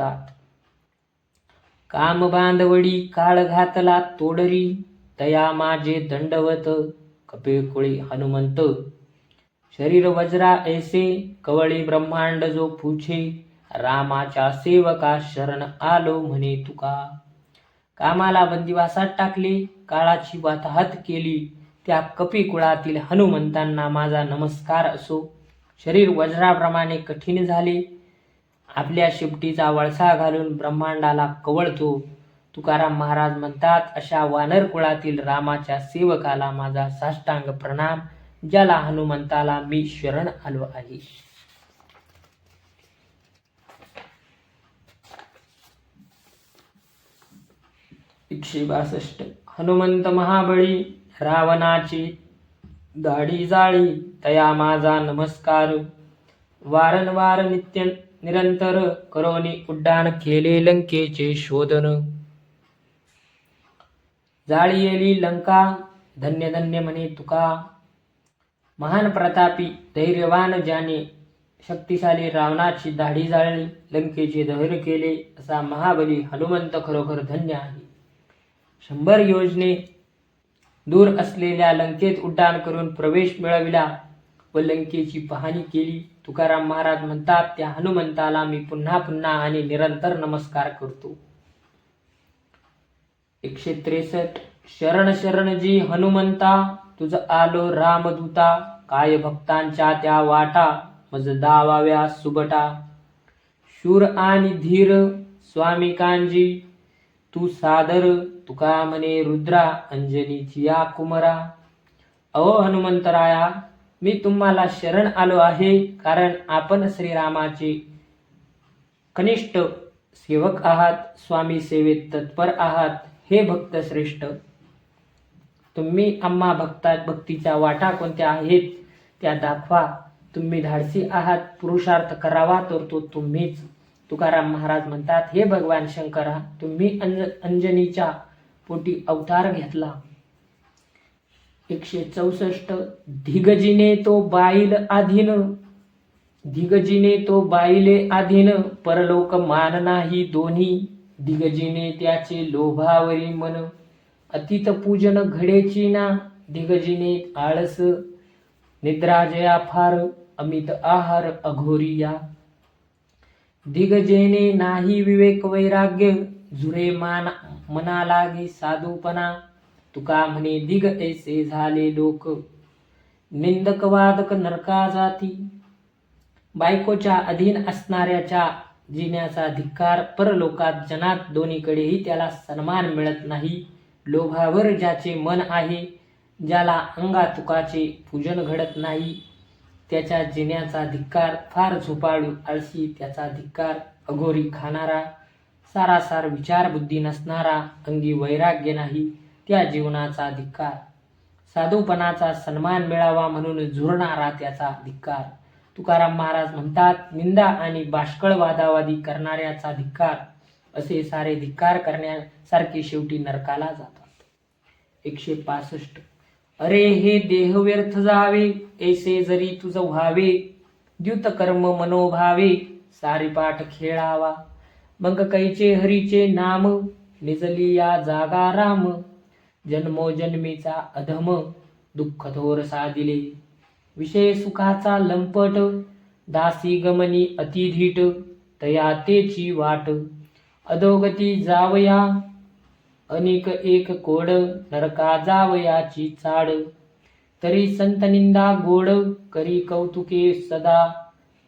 होतात. काम बांधवडी काळ घातला तोडरी, तया माझे दंडवत कपिकुळी हनुमंत. शरीर वज्रा ऐसे कवळी ब्रह्मांड जो पूछे, रामाच्या सेवका शरण आलो म्हणे तुका. कामाला बंदिवासात टाकले, काळाची वाताहत केली, त्या कपिकुळातील हनुमंतांना माझा नमस्कार असो. शरीर वज्राप्रमाणे कठीण झाले, आपल्या शिपटीचा वळसा घालून ब्रह्मांडाला कवळतो. तुकाराम महाराज म्हणतात, अशा वानर कुळातील रामाच्या सेवकाला माझा साष्टांग प्रणाम, ज्याला हनुमंताला मी शरण आलो आहे. 162. हनुमंत महाबळी रावणाची दाढी जाळी, तया माझा नमस्कार. वारंवार नित्य निरंतर करोनी उड्डाण केले लंकेचे शोधन. जाळी येली लंका धन्य धन्य म्हणे तुका. महान प्रतापी धैर्यवान ज्याने शक्तिशाली रावणाची दाढी जाळली, लंकेचे दहन केले, असा महाबली हनुमंत खरोखर धन्य आहे. 100 योजने दूर असलेल्या लंकेत उड्डाण करून प्रवेश मिळविला व लंकेची पाहणी केली. तुकाराम महाराज म्हणतात, त्या हनुमंताला मी पुन्हा पुन्हा आणि निरंतर नमस्कार करतो. 163. शरण शरण जी हनुमंता, तुझ आलो रामदूता. काय भक्तांच्या त्या वाटा, मज दावाव्या सुबटा. शूर आणि धीर स्वामी कांजी, तू सादर. तुका म्हणे रुद्रा, अंजनीची या कुमरा. अहो हनुमंतराया, मी तुम्हाला शरण आलो आहे, कारण आपण श्रीरामाचे कनिष्ठ सेवक आहात, स्वामी सेवेत तत्पर आहात. हे भक्त श्रेष्ठ, तुम्ही आम्हा भक्तीच्या वाटा कोणत्या आहेत त्या दाखवा. तुम्ही धाडसी आहात, पुरुषार्थ करावा तर तो तुम्हीच. तुकाराम महाराज म्हणतात, हे भगवान शंकरा, तुम्ही अंजनीच्या पोटी अवतार घेतला. 164. धिगजीने तो बाईल आधीन, धिगजीने तो बाईले आधीन, परलोक मान नाही दोन्ही. धिगजीने त्याचे लोभावरी मन, अतीत पूजन घडेची ना. धिगजीने आळस निद्रा जया फार, अमित आहार अघोरिया. धिगजेने नाही विवेक वैराग्य, झुरे मना लागे साधूपणा. तुका म्हणे दिग ऐसे झाले लोक, निंदक वादक नरका जाती. बायकोच्या अधीन असणाऱ्याच्या जिण्याचा धिक्कार. परलोकात जनात दोन्हीकडेही त्याला सन्मान मिळत नाही. लोभावर ज्याचे मन आहे, ज्याला अंगातुकाचे पूजन घडत नाही, त्याच्या जिण्याचा धिक्कार. फार झोपाळू आळशी त्याचा धिक्कार. अघोरी खाणारा, सारासार विचार बुद्धी नसणारा, अंगी वैराग्य नाही, त्या जीवनाचा धिक्कार. साधूपणाचा सन्मान मिळावा म्हणून झुरणारा त्याचा धिक्कार. तुकाराम महाराज म्हणतात, निंदा आणि बाष्कळ वादावादी करणाऱ्याचा धिक्कार. असे सारे धिक्कार करण्यासारखे शेवटी नरकाला जातात. 165. अरे हे देह व्यर्थ जावे, ऐसे जरी तुझ व्हावे. द्युत कर्म मनोभावे, सारीपाठ खेळावा. मग कैचे हरीचे नाम, निजली या जागा राम. जन्मोजन्मीचा अधम, दुःख थोर साधिले. विषय सुखाचा लंपट, दासी गमनी अतिधीट. तया तेची वाट, अधोगती जावया. अनेक एक कोड, नरका जावयाची चाड. तरी संत निंदा गोड, करी कौतुके सदा.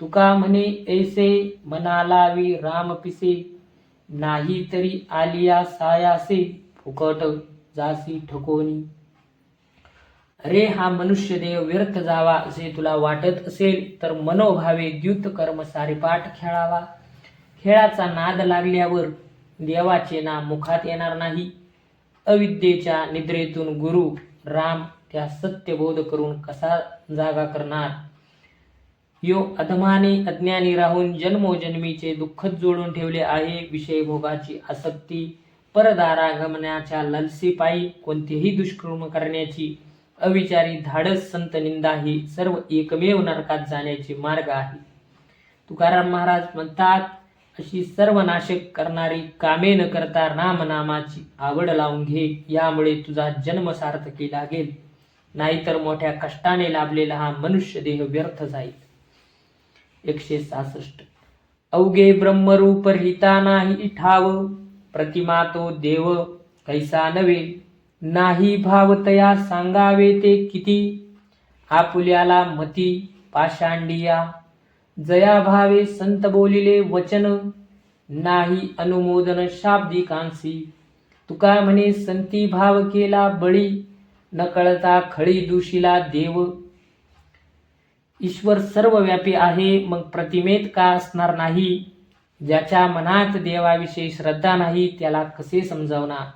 तुका म्हणे ऐसे, मना लावी राम पिसे. नाही तरी आलिया सायासे, फुकट जासी ठकोनी. अरे हा मनुष्य देह व्यर्थ जावा असे तुला वाटत असेल तर मनोभावे द्युत कर्म सारीपाठ खेळावा. खेळाचा नाद लागल्यावर देवाचे नाम मुखात येणार नाही. अविद्येच्या निद्रेतून गुरु राम त्या सत्यबोध करून कसा जागा करणार. यो अधमाने अज्ञानी राहून जन्मोजन्मीचे दुःखच जोडून ठेवले आहे. विषय भोगाची आसक्ती, परदारा गमनाच्या लालसेपायी कोणतेही दुष्कर्म करण्याची अविचारी धाडस, संत निंदा ही सर्व एकमेव नरकात जाण्याचे मार्ग आहे. तुकाराम महाराज म्हणतात, अशी सर्वनाशक करणारी कामे न करता रामनामाची आवड लावून घे. यामुळे तुझा जन्म सार्थकी लागेल, नाहीतर मोठ्या कष्टाने लाभलेला हा मनुष्य देह व्यर्थ जाईल. 166. अवघे ब्रह्मरूप रिता नाही ठाव, प्रतिमा तो देव कैसा नवे. नाही भाव तया सांगावे ते किती, आपुल्याला मती पाषांडिया. जया भावे संत बोलिले वचन, नाही अनुमोदन शाब्दिकांसी. तुका म्हणे संती भाव केला बळी, न कळता खळी दूषिला देव. ईश्वर सर्वव्यापी आहे, मग प्रतिमेत का असणार नाही. ज्याच्या मनात देवाविषयी श्रद्धा नाही त्याला कसे समजावणार.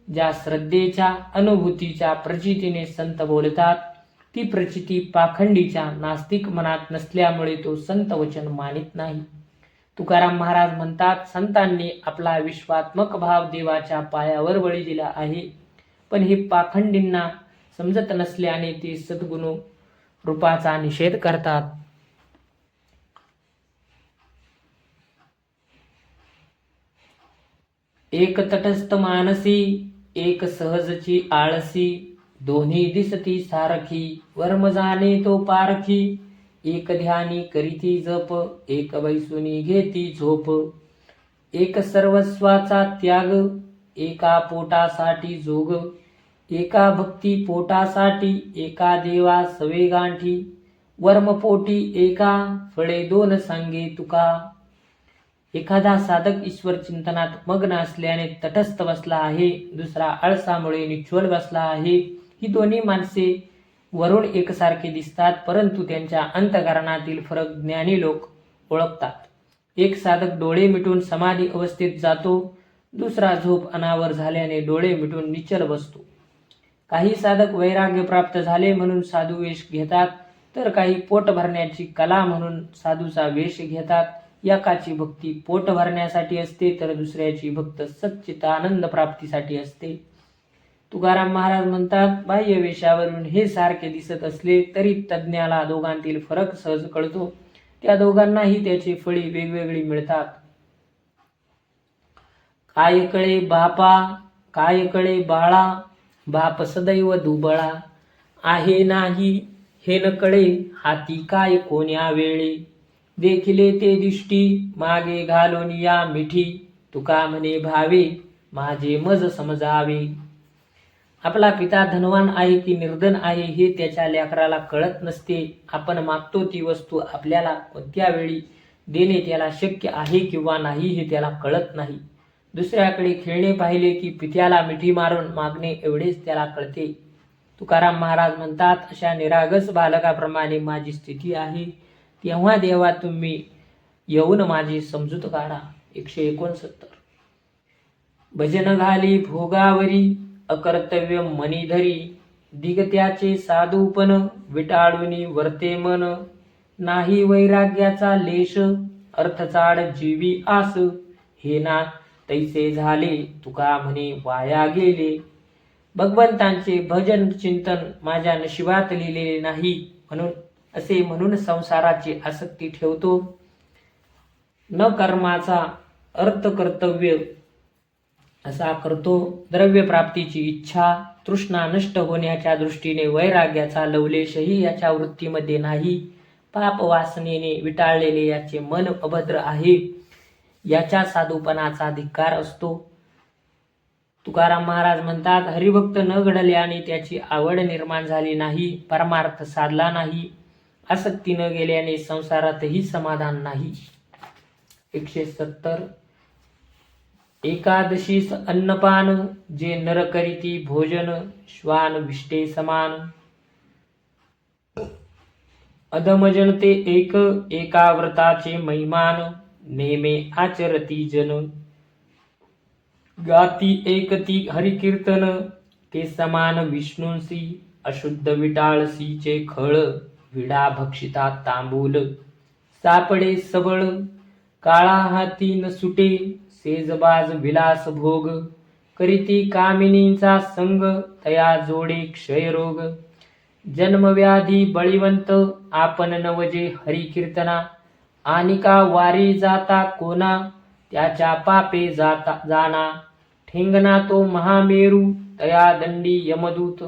ज्या श्रद्धेच्या अनुभूतीच्या प्रचितीने संत बोलतात, ती प्रचिती पाखंडीच्या नास्तिक मनात नसल्यामुळे तो संत वचन मानित नाही. तुकाराम महाराज म्हणतात, संतांनी आपला विश्वात्मक भाव देवाच्या पायावर बळी दिला आहे, पण हे पाखंडींना समजत नसल्याने ते सद्गुण रूपाचा निषेध करतात. एक तटस्थ मानसी, एक सहजची आळसी. दोन्ही दिसती सारखी, वर्म जाणे तो पारखी. एक ध्यानी करीती जप, एक बैसुनी घेती झोप. एक सर्वस्वाचा त्याग, एका पोटासाठी जोग. एका भक्ती पोटासाठी, एका देवा सवे गांठी. वर्मपोटी एका, फळे दोन सांगे तुका. एखादा साधक ईश्वर चिंतनात मग्न असल्याने तटस्थ बसला आहे, दुसरा आळसामुळे निश्चल बसला आहे. ही दोन्ही माणसे वरून एकसारखी दिसतात, परंतु त्यांच्या अंतःकरणातील फरक ज्ञानी लोक ओळखतात. एक साधक डोळे मिटून समाधी अवस्थेत जातो, दुसरा झोप अनावर झाल्याने डोळे मिटून निश्चल बसतो. काही साधक वैराग्य प्राप्त झाले म्हणून साधू वेश घेतात, तर काही पोट भरण्याची कला म्हणून साधूचा वेश घेतात. एकाची भक्ती पोट भरण्यासाठी असते, तर दुसऱ्याची भक्त सच्चिदानंद प्राप्तीसाठी असते. तुकाराम महाराज म्हणतात, बाह्य वेशावरून हे सारखे दिसत असले तरी तज्ज्ञाला दोघांतील फरक सहज कळतो. त्या दोघांनाही त्याची फळी वेगवेगळी मिळतात. काय कळे बापा, काय कळे बाळा. बाप सदैव दुबळा, आहे नाही हे न कळे. हाती काय कोण्या वेळी, देखिले ते दिष्टी. मागे घालून या मिठी, तुका म्हणे भावे. माझे मज समजावे. आपला पिता धनवान आहे की निर्धन आहे हे त्याच्या लेकराला कळत नसते. आपण मागतो ती वस्तू आपल्याला कोणत्या वेळी देणे त्याला शक्य आहे किंवा नाही हे त्याला कळत नाही. दुसऱ्याकडे खेळणे पाहिले की पित्याला मिठी मारून मागणे एवढेच त्याला कळते. तुकाराम महाराज म्हणतात, अशा निरागस बालकाप्रमाणे माझी स्थिती आहे. तेव्हा देवा तुम्ही येऊन माझी समजूत काढा. 169. भजन घाली भोगावरी, अकर्तव्य मनी धरी. दिगत्याचे साधूपण, विटाळूनी वर्ते मन. नाही वैराग्याचा लेश, अर्थचाड जीवी आस. हे ना तैसे झाले, तुका म्हणे वाया गेले. भगवंतांचे भजन चिंतन माझ्या नशिबात लिहिलेले नाही, म्हणून संसाराची आसक्ती ठेवतो. न कर्माचा अर्थ कर्तव्य असा करतो. द्रव्य प्राप्तीची इच्छा, तृष्णा नष्ट होण्याच्या दृष्टीने वैराग्याचा लवलेशही याच्या वृत्तीमध्ये नाही. पाप वासनेने विटाळलेले याचे मन अभद्र आहे, याच्या साधूपणाचा धिक्कार असतो. तुकाराम महाराज म्हणतात, हरिभक्त न घडल्याने त्याची आवड निर्माण झाली नाही, परमार्थ साधला नाही. आसक्ती न गेल्याने संसारातही समाधान नाही. 170. एकादशीस अन्नपान, जे नर करीती भोजन. श्वान विष्टे समान, अधमजनते एक. एका व्रताचे महिमान, नेमे आचरती जन. गाती एकती हरिकीर्तन, ते समान विष्णूंसी. अशुद्ध विटाळसीचे खळ, विडा भक्षिता तांबूल. सापडे सबळ, काळा हाती न सुटे. सेजबाज विलास भोग, करीती कामिनींचा संग. तया जोडे क्षयरोग, जन्मव्याधी बळीवंत. आपण नवजे हरिकीर्तना, आनिका वारी जाता कोणा, त्याच्या पापे जाना, ठेंगना तो महामेरू, तया दंडी यमदूत,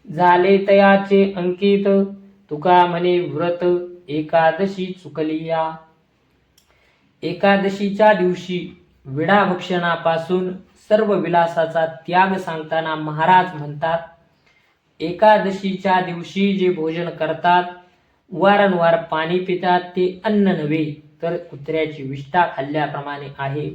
झाले तयाचे अंकित, तुका म्हणे व्रत एकादशी चुकलिया. एकादशीच्या दिवशी विडा भक्षणापासून सर्व विलासाचा त्याग सांगताना महाराज म्हणतात, एकादशीच्या दिवशी जे भोजन करतात, वारंवार पाणी पितात, ते अन्न नव्हे तर कुत्र्याची विष्ठा खाल्ल्याप्रमाणे आहे.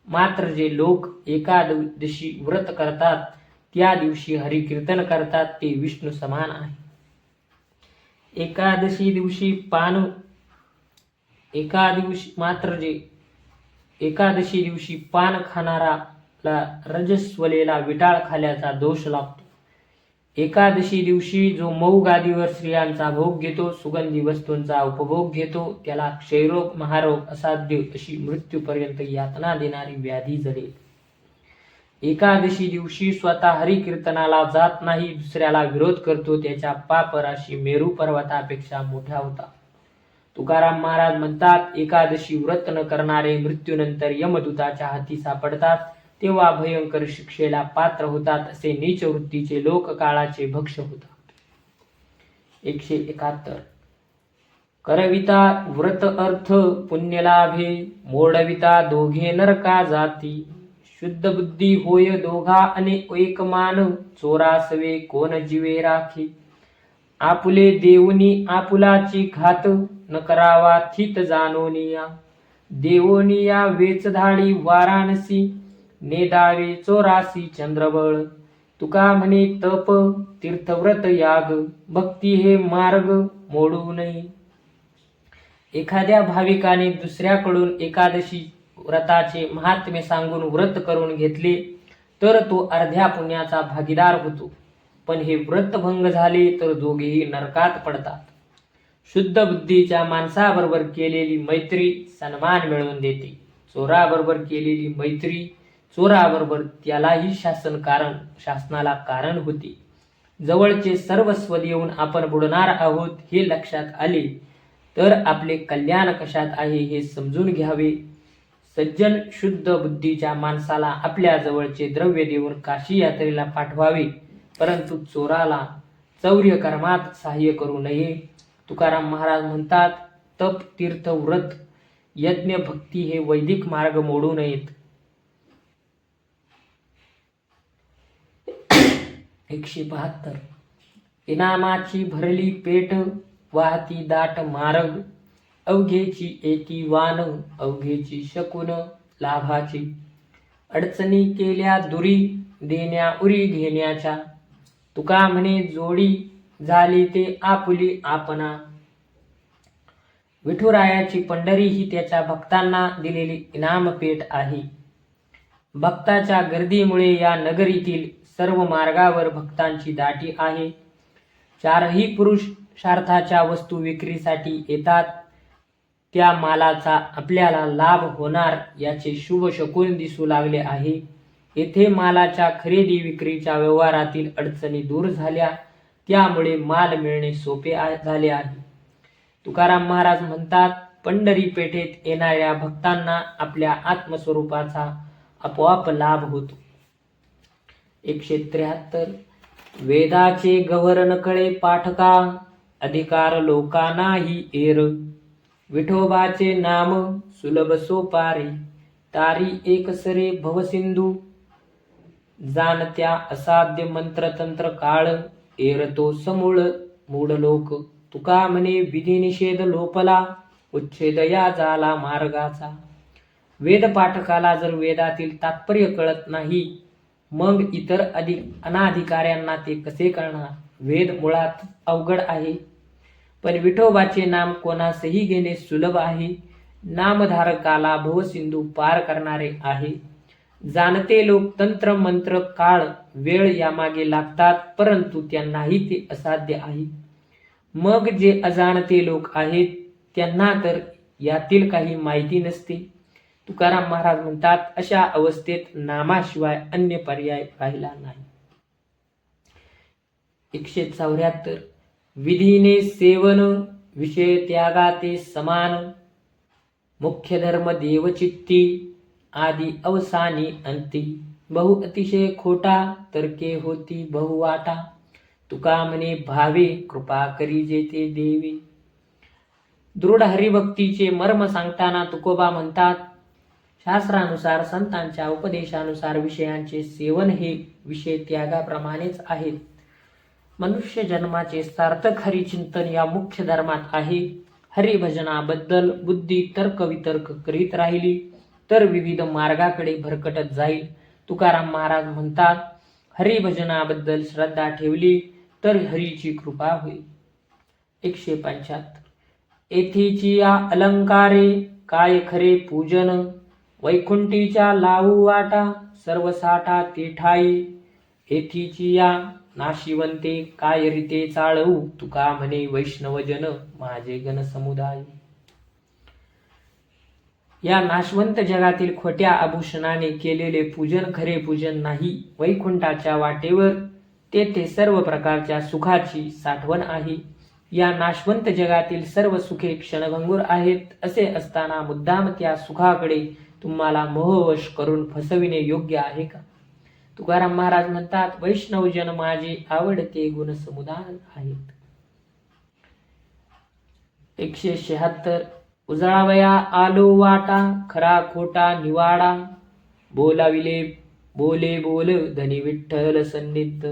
मात्र जे लोक एकादशी व्रत करतात, त्या दिवशी हरिकीर्तन करतात, ते विष्णू समान आहे. एकादशी दिवशी पान खाणाराला रजस्वलेला विटाळ खाल्याचा दोष लागतो. एकादशी दिवशी जो मऊ गादीवर स्त्रियांचा भोग घेतो, सुगंधी वस्तूंचा उपभोग घेतो, त्याला क्षयरोग, महारोग, असाध्य अशी मृत्यूपर्यंत यातना देणारी व्याधी जडेल. एकादशी दिवशी स्वतः हरिकीर्तनाला जात नाही, दुसऱ्याला विरोध करतो, त्याच्या पापराशी मेरू पर्वतापेक्षा मोठ्या होता. तुकाराम महाराज म्हणतात, एकादशी व्रत न करणारे मृत्यूनंतर यमदूताच्या हाती सापडतात, तेव्हा भयंकर शिक्षेला पात्र होतात. असे नीच वृत्तीचे लोक काळाचे भक्ष होतात. 171. करविता व्रत अर्थ पुण्य लाभे, मोडविता दोघे नरका जाती, शुद्ध बुद्धी होय दोघा अने एक मान, चोरासवे कोण जीवे राखी, आपुले देऊनी आपुलाची घात, न करावा थित जानोनिया, देवोनिया वेच धाडी वाराणसी, नेदावे चोरासी चंद्रबळ, तुका म्हणे तप तीर्थव्रत याग, भक्ती हे मार्ग मोडू नये. एखाद्या भाविकाने दुसऱ्याकडून एकादशी व्रताचे महात्म्य सांगून व्रत करून घेतले तर तो अर्ध्या पुण्याचा भागीदार होतो. पण हे व्रत भंग झाले तर दोघेही नरकात पडतात. शुद्ध बुद्धीच्या माणसाबरोबर केलेली मैत्री सन्मान मिळवून देते. चोराबरोबर केलेली मैत्री चोराबरोबर त्यालाही शासनाला कारण होते. जवळचे सर्वस्व देऊन आपण बुडणार आहोत हे लक्षात आले तर आपले कल्याण कशात आहे हे समजून घ्यावे. सज्जन शुद्ध बुद्धीच्या माणसाला आपल्या जवळचे द्रव्य देऊन काशी यात्रेला पाठवावे, परंतु चोराला चौर्य कर्मात सहाय्य करू नये. तुकाराम महाराज म्हणतात, तप तीर्थ व्रत यज्ञ भक्ती हे वैदिक मार्ग मोडू नयेत. 172. इनामाची भरली पेट, वाहती दाट मार्ग, अवघेची एकी वान, अवघेची शकुन लाभाची, अडचणी केल्या दुरी, देण्या उरी घेण्याच्या, तुका म्हणे जोडी झाली ते आपुली आपणा. विठुरायाची पंढरी ही त्याच्या भक्तांना दिलेली इनामपेठ आहे. भक्ताच्या गर्दीमुळे या नगरीतील सर्व मार्गावर भक्तांची दाटी आहे. चारही पुरुषार्थाच्या वस्तू विक्रीसाठी येतात. त्या मालाचा आपल्याला लाभ होणार याचे शुभ शकुन दिसू लागले आहे. येथे मालाच्या खरेदी विक्रीच्या व्यवहारातील अडचणी दूर झाल्या, त्यामुळे माल मिळणे सोपे झाले आहे. तुकाराम महाराज म्हणतात, पंढरी पेठेत येणाऱ्या भक्तांना आपल्या आत्मस्वरूपाचा आपोआप लाभ होतो. 173. वेदाचे गव्हर न कळे पाठका, अधिकार लोकांनाही एर, विठोबाचे नाम सुलभ सोपारी, तारी एकसरे भवसिंधू, जाणत्या असाध्य मंत्रतंत्र काळ, एरतो समूळ मूढ लोक, तुका म्हणे विधी निषेध लोपला, उच्छेद या झाला मार्गाचा. वेद पाठकाला जर वेदातील तात्पर्य कळत नाही, मग इतर अनाधिकाऱ्यांना ते कसे कळणार? वेद मुळात अवघड आहे, पण विठोबाचे नाम कोणासही घेणे सुलभ आहे. नामधारकाला भवसिंधू पार करणारे आहे. जाणते लोक तंत्र मंत्र काळ वेळ यामागे लागतात, परंतु त्यांनाही ते असाध्य आहे. मग जे अजाणते लोक आहेत त्यांना तर यातील काही माहिती नसते. तुकाराम महाराज म्हणतात, अशा अवस्थेत नामाशिवाय अन्य पर्याय राहिला नाही. 174. विधीने सेवन, विषय त्यागाते समान, मुख्य धर्म देवचित्ती आदि अवसानी अंती बहु अतिशय खोटा तर्के होती बहुवाटा तुका म्हणे भावे कृपा करी जेते देवी. दृढ हरिभक्तीचे मर्म सांगताना तुकोबा म्हणतात, शास्त्रानुसार संतांच्या उपदेशानुसार विषयांचे सेवन हे विषय त्यागाप्रमाणेच आहेत. मनुष्य जन्माचे सार्थक हरिचिंतन या मुख्य धर्मात आहे. हरिभजनाबद्दल बुद्धी तर्क वितर्क करीत राहिली तर विविध मार्गाकडे भरकटत जाईल. तुकाराम महाराज म्हणतात, हरिभजनाबद्दल श्रद्धा ठेवली तर हरीची कृपा होईल. 175. येथीची या अलंकारे काय खरे पूजन वैकुंठीच्या लावू वाटा सर्व साठा ते ठाई. येथीची या नाशिवंते काय रीते चाळवू तुका म्हणे वैष्णवजन माझे गण समुदाय. या नाशवंत जगातील खोट्या आभूषणाने केलेले पूजन खरे पूजन नाही. वैकुंठाच्या वाटेवर तेथे सर्व प्रकारच्या सुखाची साठवण आहे. या नाशवंत जगातील सर्व सुखे क्षणभंगूर आहेत. असे असताना मुद्दाम त्या सुखाकडे तुम्हाला मोहवश करून फसविणे योग्य आहे का? तुकाराम महाराज म्हणतात, वैष्णवजन माझे आवडते गुण समुदाय आहेत. 176. उजळावया आलो वाटा खरा खोटा निवाडा बोलाविले बोले बोल धनी विठ्ठल सन्निध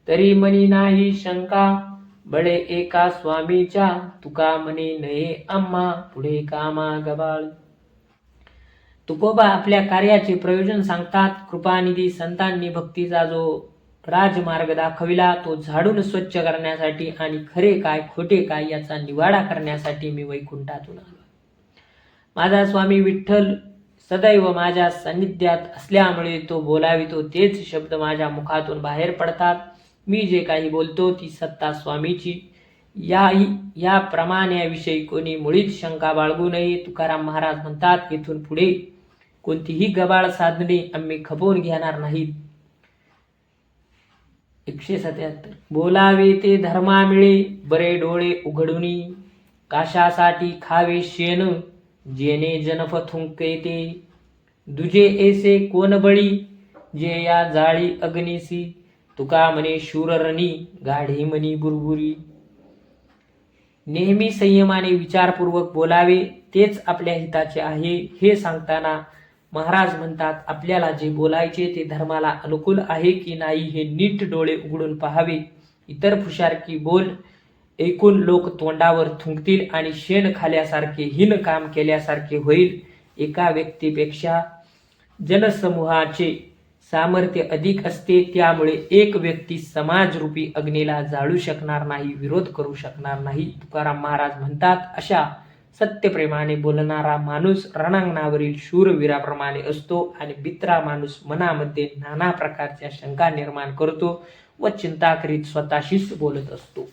तरी मनी नाही शंका बळे एका स्वामीच्या तुका म्हणे नये आम्हा पुढे कामा गबाळ. तुकोबा आपल्या कार्याचे प्रयोजन सांगतात. कृपानिधी संतांनी भक्तीचा जो राजमार्ग दाखविला तो झाडून स्वच्छ करण्यासाठी आणि खरे काय खोटे काय याचा निवाडा करण्यासाठी मी वैकुंठातून आलो. माझा स्वामी विठ्ठल सदैव माझ्या सान्निध्यात असल्यामुळे तो बोलावितो तेच शब्द माझ्या मुखातून बाहेर पडतात. मी जे काही बोलतो ती सत्ता स्वामीची. या प्रमाणाविषयी कोणी मुळीच शंका बाळगू नये. तुकाराम महाराज म्हणतात, इथून पुढे कोणतीही गबाळ साधने आम्ही खपवून घेणार नाहीत. 177. बोलावे ते धर्मा मिळे बरे डोळे उघडुनी काशासाठी खावे शेण जेणे जनफ थुंके ते दुजे ऐसे कोण बळी जे या जाळी अग्निसी तुका म्हणे शूररणी गाढे मनी बुरबुरी. नेहमी संयमाने विचारपूर्वक बोलावे तेच आपल्या हिताचे आहे. हे सांगताना महाराज म्हणतात, आपल्याला जे बोलायचे ते धर्माला अनुकूल आहे की नाही हे नीट डोळे उघडून पाहावे. इतर फुशारकी बोल ऐकून लोक तोंडावर थुंकतील आणि शेण खाल्यासारखे हीन काम केल्यासारखे होईल. एका व्यक्तीपेक्षा जनसमूहाचे सामर्थ्य अधिक असते. त्यामुळे एक व्यक्ती समाजरूपी अग्नीला जाळू शकणार नाही, विरोध करू शकणार नाही. तुकाराम महाराज म्हणतात, अशा सत्यप्रेमाने बोलणारा माणूस रणांगणावरील शूरवीराप्रमाणे असतो आणि बित्रा माणूस मनामध्ये नाना प्रकारच्या शंका निर्माण करतो व चिंता करीत स्वतःशीच बोलत असतो.